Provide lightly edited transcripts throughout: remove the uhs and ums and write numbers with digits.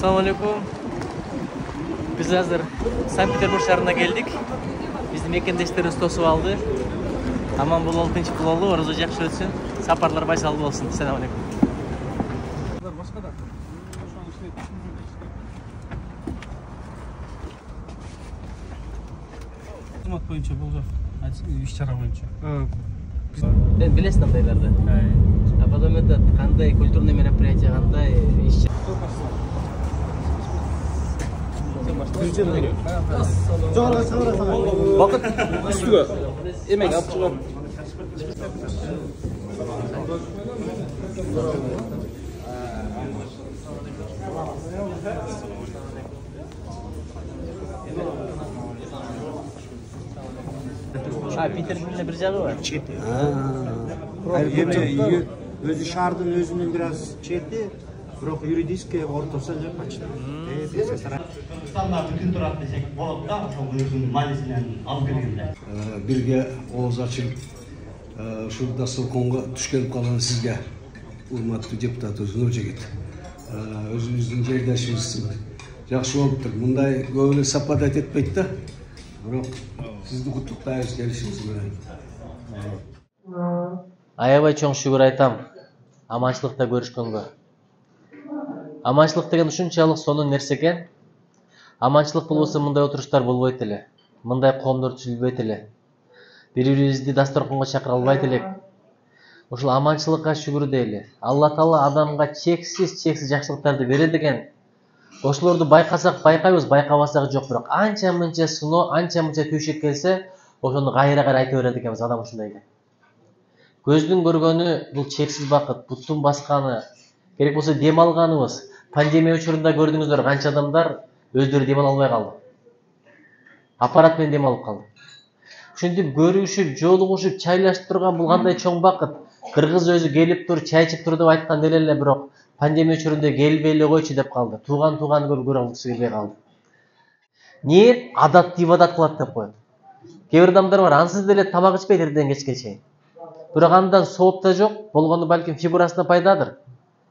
Assalamualaikum. Biz hazır Sankt-Peterburg şehrine geldik. Bizim mekendештерimiz тосып aldı. Aman bol tinch bo'ldi, oroza yaxshi o'tsin. Safarlar başarılı bo'lsin. Assalomu alaykum. Xizmat bo'yicha bo'ldi. Aytsin, ish chara bo'yicha. Ben bilesizmi qandaylarda? Ha. Потом этот qanday kulturniy мероприятие, qanday ish. Vaqt ustiga emak olib chiqib. Ha, Peterburg'da bir jag'i var. Çeti. Özü şardın özünün biraz çeti. Biroq yuridiskiy o'rtasi почти. Standartı kültürat desek bo'ladi da, o'sha o'zining malisidan olib kelganda. Birge oğuz açıp şu dasturxonga tuş kelip kalan sizge urmatlı deputat özünü öcegit. Özünüzün yerdaşımızsın. Yaxşı oluptur. Bunday böyle sapadat etmeydi de. Biroq sizni qutluklaymiz gelişiniz bilen. Аябай чоң шүгүр айтам. Аманчылыкта көрүшкөнгө. Аманчылык деген ушунчалык сонун нерсе экен. Аманчылык болбосо мындай отуруштар болбойт эле. Мындай коомдор түзүлбөйт эле. Бири-бирибизди дасторконго чакыра албайт элек. Ошол аманчылыкка шүгүр дейли. Алла Таала адамга чексиз жакшылыктарды берет экен. Ошолорду байкасак байкайбыз, байкабасак жок, бирок анча-мынча сыноо, анча-мынча түйшөк келсе, ошону кайра-кайра айта берет экенбиз, адам ушундай экен. Көздүн көргөнү бул чексиз бакыт, буттун басканы, керек болсо дем алганыбыз. Пандемия учурунда көрдүңүздөр, канча адамдар өздөрү дем ала албай калды. Аппарат менен дем алып калды. Ушинтип көрүшүп, жолугушуп, чайлашып турган бул кандай чоң бакыт. Кыргыз өзү келип тур, чай ичип тур деп айткан эле, бирок пандемия учурунда келбей эле койчу деп калды. Туган көрүп алгысы келбей калды. Ниет адат ибадат кылат деп коет. Кээ бир адамдар бар, ансыз деле тамак ичпейт эртеден кечке чейин. Бирок андан сооп да жок, болгону балким фигурасына пайдадыр.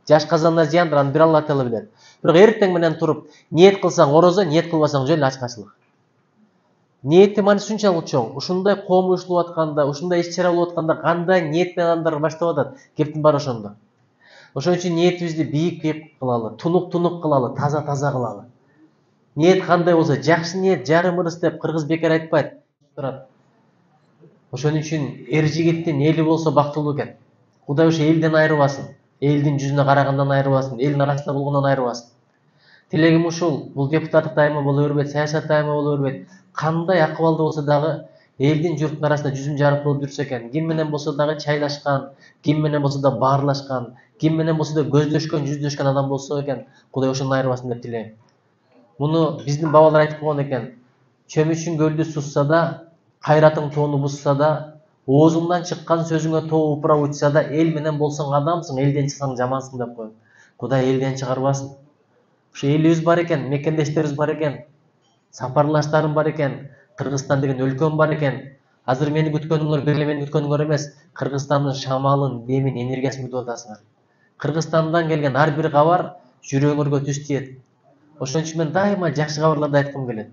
Жаш казанына зыяндыр, аны бир Алла Таала билет. Бирок эртең менен туруп, ниет кылсаң орозо, ниет кылбасаң жөн ачкачылык. Ниеттин мааниси ушунчалык чоң. Ушундай коом уюштулуп атканда, ушундай иш-чара болуп атканда кандай ниет менен адамдар баштап атат? Кептин баары ошондо. Ошон үчүн ниетибизди бийик кылалы, тунук кылалы, таза кылалы. Ниет кандай болсо, жакшы ниет жарым ырыс деп кыргыз бекер айтпайт. Ошон үчүн эр жигиттин эли болсо бактылуу экен. Кудай ошо элден айырбасын. Элдин жүзүнө карагандан айырбасын, элдин арасында болгондон айырбасын. Тилегим ушул, бул депутаттык дайыма боло бербейт, саясат дайыма боло бербейт. Кандай акыбалда болсо дагы элдин журттун арасында жүзүм жарык болуп жүрсө экен. Ким менен болсо дагы чайлашкан, ким менен болсо да баарлашкан, ким менен болсо да көздөшкөн, жүздөшкөн адам болсо экен. Кудай ошондон айырбасын деп тилейм. Муну биздин бабалар айтып койгон экен. Чөмүчүң көлдү сусса да, кайратың тоону бузса да, оозуңдан чыккан сөзүңө тоо упура учса да, эл менен болсоң адамсың, элден чыксаң жамансың деп коет. Кудай элден чыгарбасын. Ошо элибиз бар экен, мекендештерибиз бар экен, сапарлаштарым бар экен, Кыргызстан деген өлкөм бар экен. Азыр мени күткөнүңөр бир эле мени күткөнүңөр эмес, Кыргызстандын шамалын, демин, энергиясын күтүп атасыңар. Кыргызстандан келген ар бир кабар жүрөгүңөргө түз тиет. Ошон үчүн мен дайыма жакшы кабарларды айткым келет.